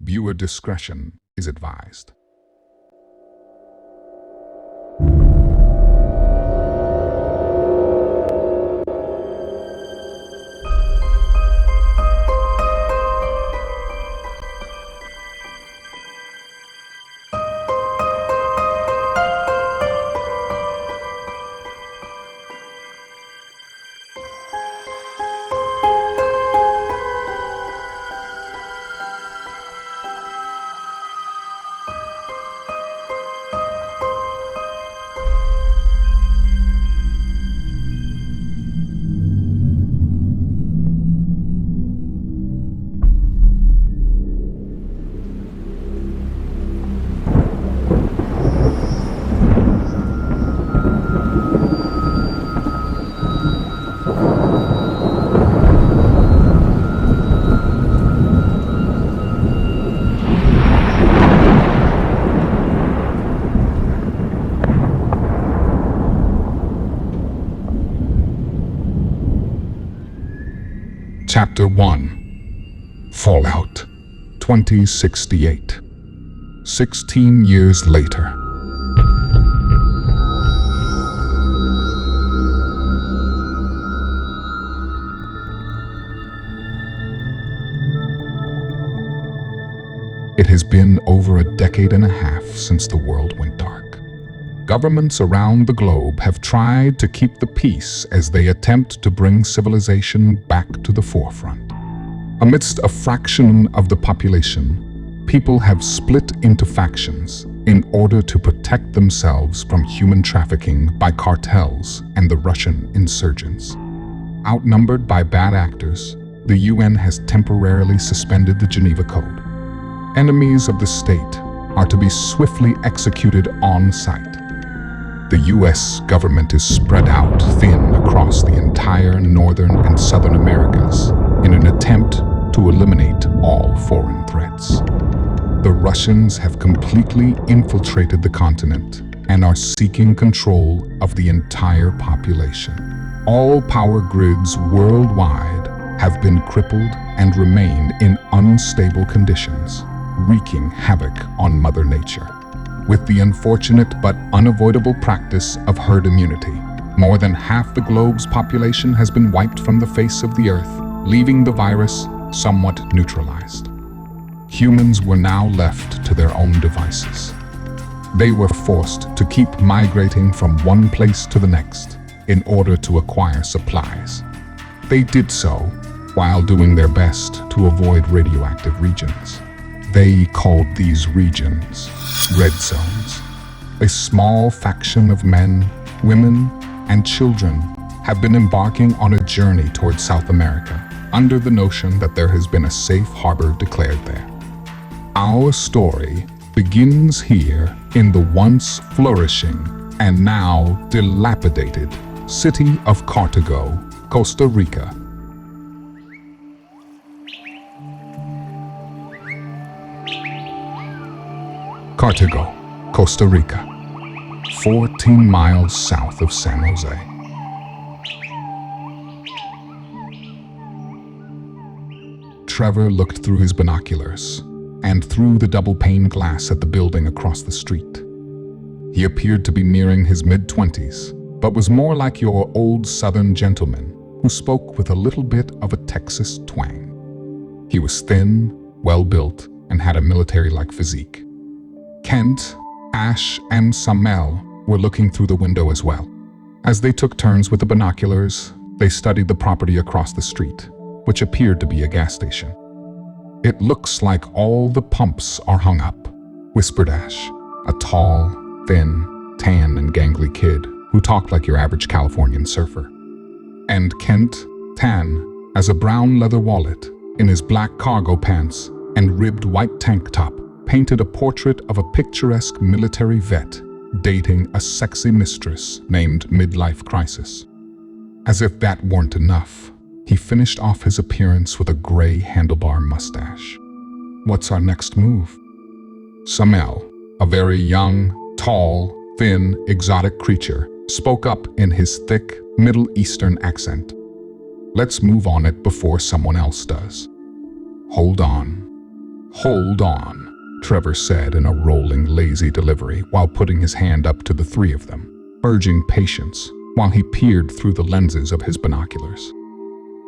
Viewer discretion is advised. Chapter 1 Fallout 2068 16 years later. It has been over a decade and a half since the world went dark. Governments around the globe have tried to keep the peace as they attempt to bring civilization back to the forefront. Amidst a fraction of the population, people have split into factions in order to protect themselves from human trafficking by cartels and the Russian insurgents. Outnumbered by bad actors, the UN has temporarily suspended the Geneva Code. Enemies of the state are to be swiftly executed on sight. The US government is spread out thin across the entire Northern and Southern Americas in an attempt to eliminate all foreign threats. The Russians have completely infiltrated the continent and are seeking control of the entire population. All power grids worldwide have been crippled and remain in unstable conditions, wreaking havoc on Mother Nature. With the unfortunate but unavoidable practice of herd immunity, more than half the globe's population has been wiped from the face of the earth, leaving the virus somewhat neutralized. Humans were now left to their own devices. They were forced to keep migrating from one place to the next in order to acquire supplies. They did so while doing their best to avoid radioactive regions. They called these regions red zones. A small faction of men, women, and children have been embarking on a journey towards South America under the notion that there has been a safe harbor declared there. Our story begins here in the once flourishing and now dilapidated city of Cartago, Costa Rica. Cartago, Costa Rica, 14 miles south of San Jose. Trevor looked through his binoculars and through the double-pane glass at the building across the street. He appeared to be nearing his mid-20s, but was more like your old Southern gentleman who spoke with a little bit of a Texas twang. He was thin, well-built, and had a military-like physique. Kent, Ash, and Samel were looking through the window as well. As they took turns with the binoculars, they studied the property across the street, which appeared to be a gas station. "It looks like all the pumps are hung up," whispered Ash, a tall, thin, tan, and gangly kid who talked like your average Californian surfer. And Kent, tan, as a brown leather wallet in his black cargo pants and ribbed white tank top, painted a portrait of a picturesque military vet dating a sexy mistress named Midlife Crisis. As if that weren't enough, he finished off his appearance with a gray handlebar mustache. "What's our next move?" Samel, a very young, tall, thin, exotic creature, spoke up in his thick, Middle Eastern accent. "Let's move on it before someone else does." "Hold on," "Hold on," Trevor said in a rolling, lazy delivery while putting his hand up to the three of them, urging patience while he peered through the lenses of his binoculars.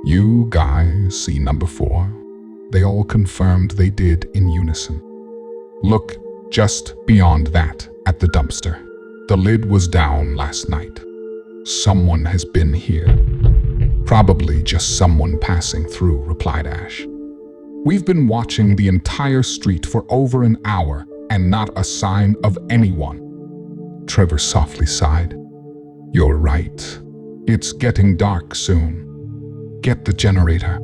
"You guys see number 4? They all confirmed they did in unison. "Look just beyond that at the dumpster. The lid was down last night. Someone has been here." "Probably just someone passing through," replied Ash. "We've been watching the entire street for over an hour and not a sign of anyone." Trevor softly sighed. "You're right. It's getting dark soon. Get the generator."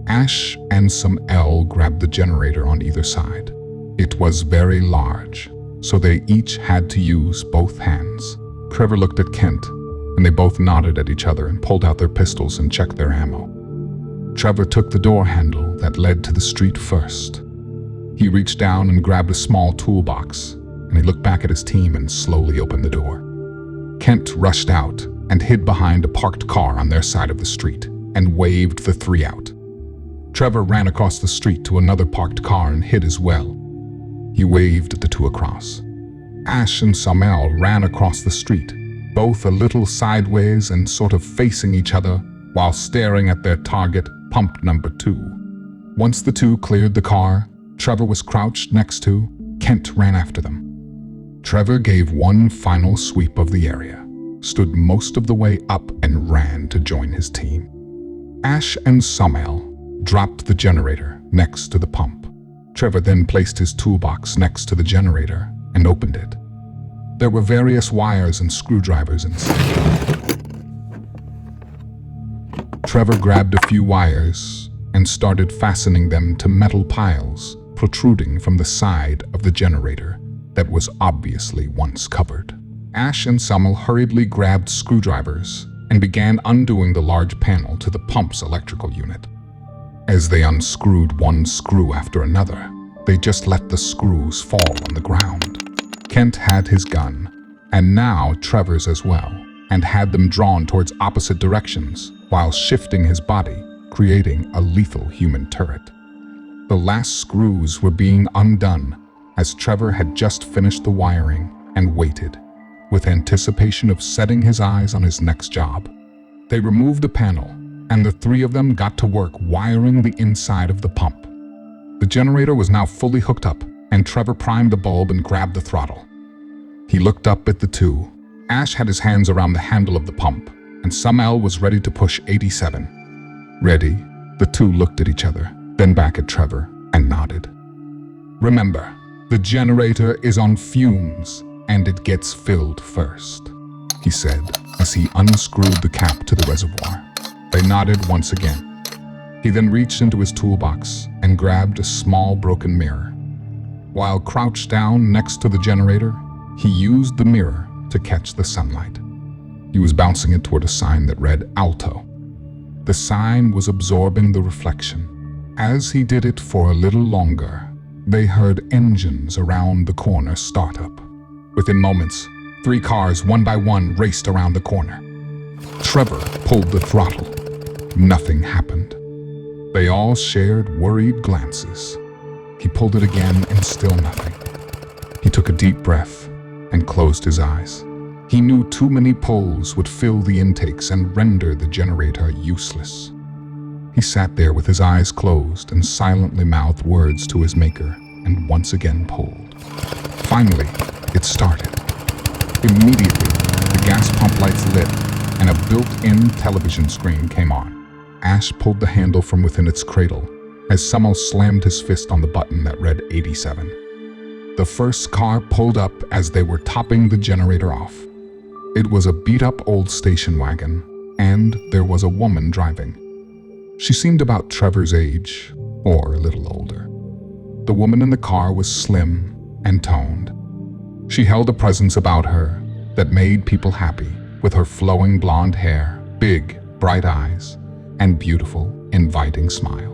Ash and S1.E4 grabbed the generator on either side. It was very large, so they each had to use both hands. Trevor looked at Kent, and they both nodded at each other and pulled out their pistols and checked their ammo. Trevor took the door handle that led to the street first. He reached down and grabbed a small toolbox, and he looked back at his team and slowly opened the door. Kent rushed out and hid behind a parked car on their side of the street and waved the three out. Trevor ran across the street to another parked car and hid as well. He waved the two across. Ash and S1.E4 ran across the street, both a little sideways and sort of facing each other while staring at their target, pump number 2. Once the two cleared the car, Trevor was crouched next to. Kent ran after them. Trevor gave one final sweep of the area, stood most of the way up and ran to join his team. Ash and S1.E4 dropped the generator next to the pump. Trevor then placed his toolbox next to the generator and opened it. There were various wires and screwdrivers inside. Trevor grabbed a few wires and started fastening them to metal piles protruding from the side of the generator that was obviously once covered. Ash and S1.E4 hurriedly grabbed screwdrivers and began undoing the large panel to the pump's electrical unit. As they unscrewed one screw after another, they just let the screws fall on the ground. Kent had his gun, and now Trevor's as well, and had them drawn towards opposite directions while shifting his body, creating a lethal human turret. The last screws were being undone as Trevor had just finished the wiring and waited, with anticipation of setting his eyes on his next job. They removed the panel, and the three of them got to work wiring the inside of the pump. The generator was now fully hooked up, and Trevor primed the bulb and grabbed the throttle. He looked up at the two. Ash had his hands around the handle of the pump, and S1.E4 was ready to push 87. Ready, the two looked at each other, then back at Trevor, and nodded. "Remember, the generator is on fumes, and it gets filled first," he said as he unscrewed the cap to the reservoir. They nodded once again. He then reached into his toolbox and grabbed a small broken mirror. While crouched down next to the generator, he used the mirror to catch the sunlight. He was bouncing it toward a sign that read Alto. The sign was absorbing the reflection. As he did it for a little longer, they heard engines around the corner start up. Within moments, 3 cars, one by one, raced around the corner. Trevor pulled the throttle. Nothing happened. They all shared worried glances. He pulled it again and still nothing. He took a deep breath and closed his eyes. He knew too many pulls would fill the intakes and render the generator useless. He sat there with his eyes closed and silently mouthed words to his maker and once again pulled. Finally, it started. Immediately, the gas pump lights lit and a built-in television screen came on. Ash pulled the handle from within its cradle as S1.E4 slammed his fist on the button that read 87. The first car pulled up as they were topping the generator off. It was a beat-up old station wagon, and there was a woman driving. She seemed about Trevor's age, or a little older. The woman in the car was slim and toned. She held a presence about her that made people happy, with her flowing blonde hair, big, bright eyes, and beautiful, inviting smile.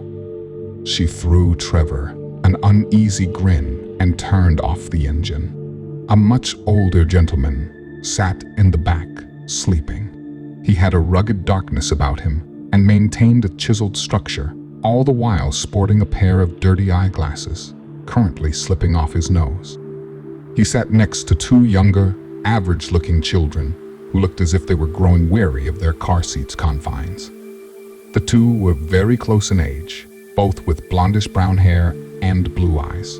She threw Trevor an uneasy grin and turned off the engine. A much older gentleman sat in the back, sleeping. He had a rugged darkness about him and maintained a chiseled structure all the while sporting a pair of dirty eyeglasses, currently slipping off his nose. He sat next to two younger, average-looking children who looked as if they were growing weary of their car seat's confines. The two were very close in age, both with blondish-brown hair and blue eyes.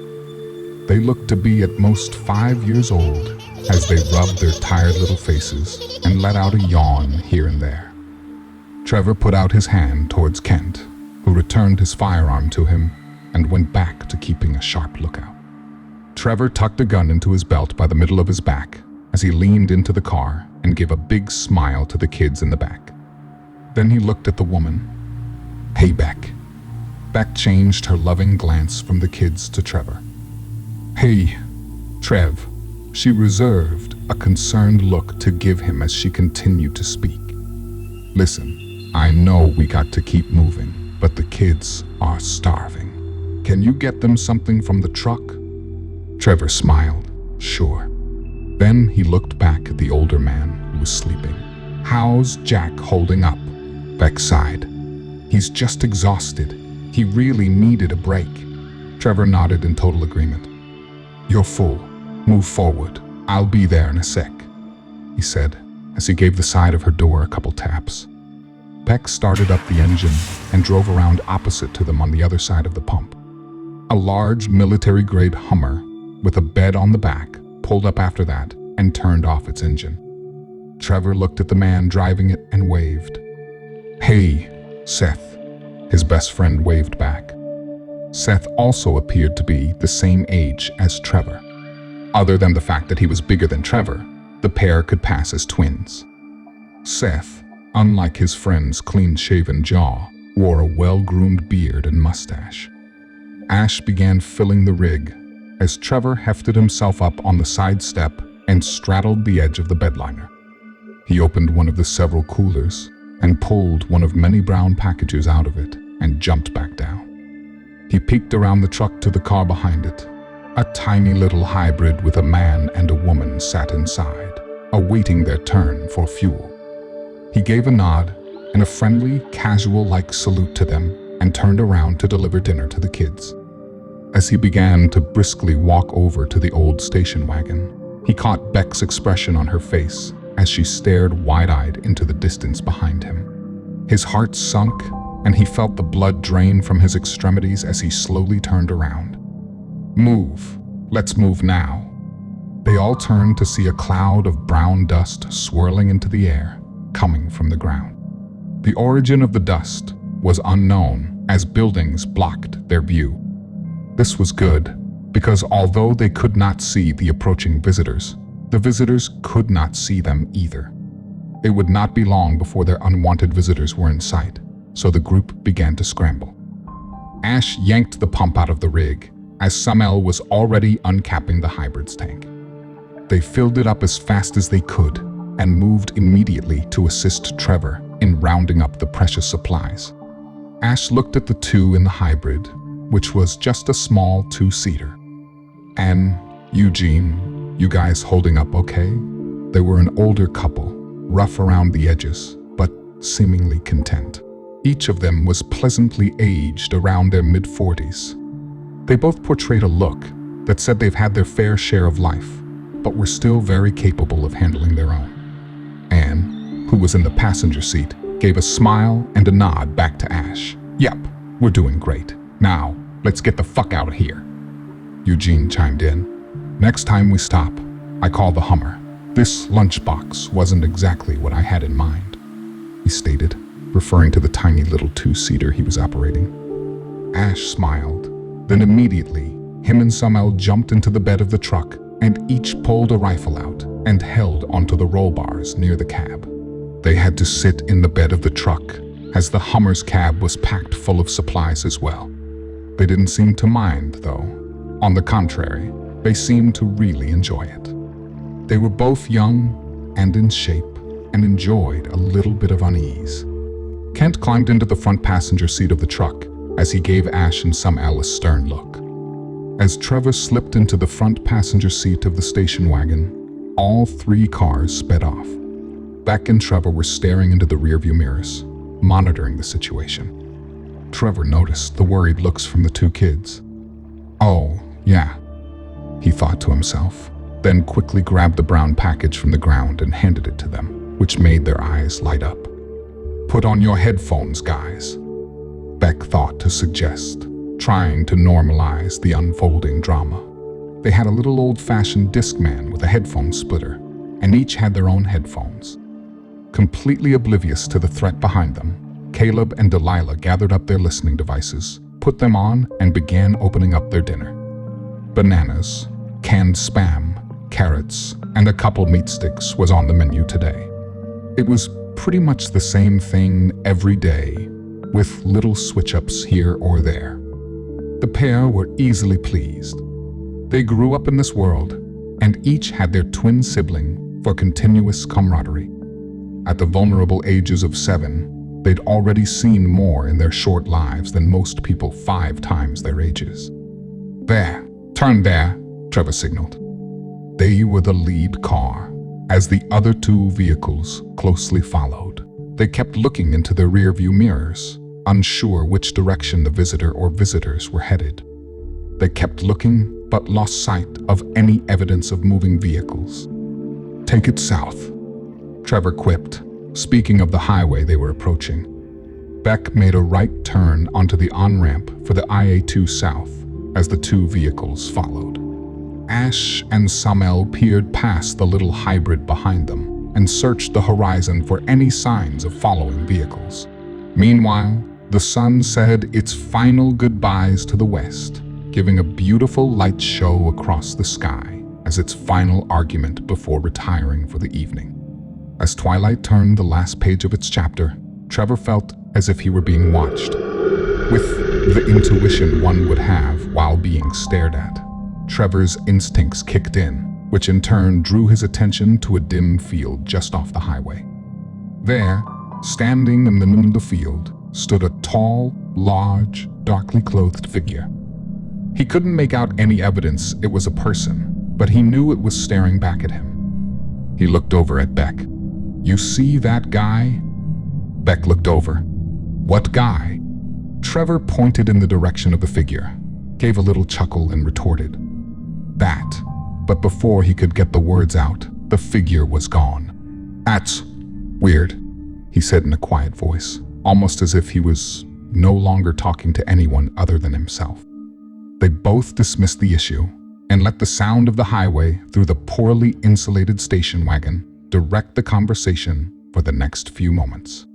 They looked to be at most 5 years old as they rubbed their tired little faces and let out a yawn here and there. Trevor put out his hand towards Kent, who returned his firearm to him and went back to keeping a sharp lookout. Trevor tucked a gun into his belt by the middle of his back as he leaned into the car and gave a big smile to the kids in the back. Then he looked at the woman. "Hey, Beck." Beck changed her loving glance from the kids to Trevor. "Hey, Trev." She reserved a concerned look to give him as she continued to speak. "Listen, I know we got to keep moving, but the kids are starving. Can you get them something from the truck?" Trevor smiled. "Sure." Then he looked back at the older man who was sleeping. "How's Jack holding up?" Beck sighed. "He's just exhausted. He really needed a break." Trevor nodded in total agreement. "You're full. Move forward. I'll be there in a sec," he said as he gave the side of her door a couple taps. Beck started up the engine and drove around opposite to them on the other side of the pump. A large military-grade Hummer with a bed on the back pulled up after that and turned off its engine. Trevor looked at the man driving it and waved. "Hey, Seth," his best friend waved back. Seth also appeared to be the same age as Trevor. Other than the fact that he was bigger than Trevor, the pair could pass as twins. Seth, unlike his friend's clean-shaven jaw, wore a well-groomed beard and mustache. Ash began filling the rig as Trevor hefted himself up on the side step and straddled the edge of the bedliner. He opened one of the several coolers and pulled one of many brown packages out of it and jumped back down. He peeked around the truck to the car behind it. A tiny little hybrid with a man and a woman sat inside, awaiting their turn for fuel. He gave a nod and a friendly, casual-like salute to them and turned around to deliver dinner to the kids. As he began to briskly walk over to the old station wagon, he caught Beck's expression on her face as she stared wide-eyed into the distance behind him. His heart sunk, and he felt the blood drain from his extremities as he slowly turned around. "Move. Let's move now." They all turned to see a cloud of brown dust swirling into the air, coming from the ground. The origin of the dust was unknown as buildings blocked their view. This was good, because although they could not see the approaching visitors, the visitors could not see them either. It would not be long before their unwanted visitors were in sight, so the group began to scramble. Ash yanked the pump out of the rig, as Samael was already uncapping the hybrid's tank. They filled it up as fast as they could and moved immediately to assist Trevor in rounding up the precious supplies. Ash looked at the two in the hybrid, which was just a small two-seater. "And Eugene, you guys holding up okay?" They were an older couple, rough around the edges, but seemingly content. Each of them was pleasantly aged around their mid-40s. They both portrayed a look that said they've had their fair share of life, but were still very capable of handling their own. Anne, who was in the passenger seat, gave a smile and a nod back to Ash. "Yep, we're doing great. Now, let's get the fuck out of here." Eugene chimed in. "Next time we stop, I call the Hummer. This lunchbox wasn't exactly what I had in mind," he stated, referring to the tiny little two-seater he was operating. Ash smiled. Then immediately, him and Samael jumped into the bed of the truck and each pulled a rifle out and held onto the roll bars near the cab. They had to sit in the bed of the truck as the Hummer's cab was packed full of supplies as well. They didn't seem to mind, though. On the contrary, they seemed to really enjoy it. They were both young and in shape and enjoyed a little bit of unease. Kent climbed into the front passenger seat of the truck as he gave Ash and Samael a stern look. As Trevor slipped into the front passenger seat of the station wagon, all three cars sped off. Beck and Trevor were staring into the rearview mirrors, monitoring the situation. Trevor noticed the worried looks from the two kids. "Oh, yeah," he thought to himself, then quickly grabbed the brown package from the ground and handed it to them, which made their eyes light up. "Put on your headphones, guys," Beck thought to suggest, trying to normalize the unfolding drama. They had a little old-fashioned Discman with a headphone splitter, and each had their own headphones. Completely oblivious to the threat behind them, Caleb and Delilah gathered up their listening devices, put them on, and began opening up their dinner. Bananas, canned Spam, carrots, and a couple meat sticks was on the menu today. It was pretty much the same thing every day, with little switch-ups here or there. The pair were easily pleased. They grew up in this world, and each had their twin sibling for continuous camaraderie. At the vulnerable ages of 7, they'd already seen more in their short lives than most people 5 times their ages. "There, turn there," Trevor signaled. They were the lead car, as the other 2 vehicles closely followed. They kept looking into their rearview mirrors, unsure which direction the visitor or visitors were headed. They kept looking, but lost sight of any evidence of moving vehicles. "Take it south," Trevor quipped, speaking of the highway they were approaching. Beck made a right turn onto the on-ramp for the IA-2 South as the 2 vehicles followed. Ash and Samel peered past the little hybrid behind them and searched the horizon for any signs of following vehicles. Meanwhile, the sun said its final goodbyes to the west, giving a beautiful light show across the sky as its final argument before retiring for the evening. As twilight turned the last page of its chapter, Trevor felt as if he were being watched. With the intuition one would have while being stared at, Trevor's instincts kicked in, which in turn drew his attention to a dim field just off the highway. There, standing in the middle of the field, stood a tall, large, darkly clothed figure. He couldn't make out any evidence it was a person, but he knew it was staring back at him. He looked over at Beck. "You see that guy?" Beck looked over. "What guy?" Trevor pointed in the direction of the figure, gave a little chuckle and retorted, "That." But before he could get the words out, the figure was gone. "That's weird," he said in a quiet voice, almost as if he was no longer talking to anyone other than himself. They both dismissed the issue and let the sound of the highway through the poorly insulated station wagon direct the conversation for the next few moments.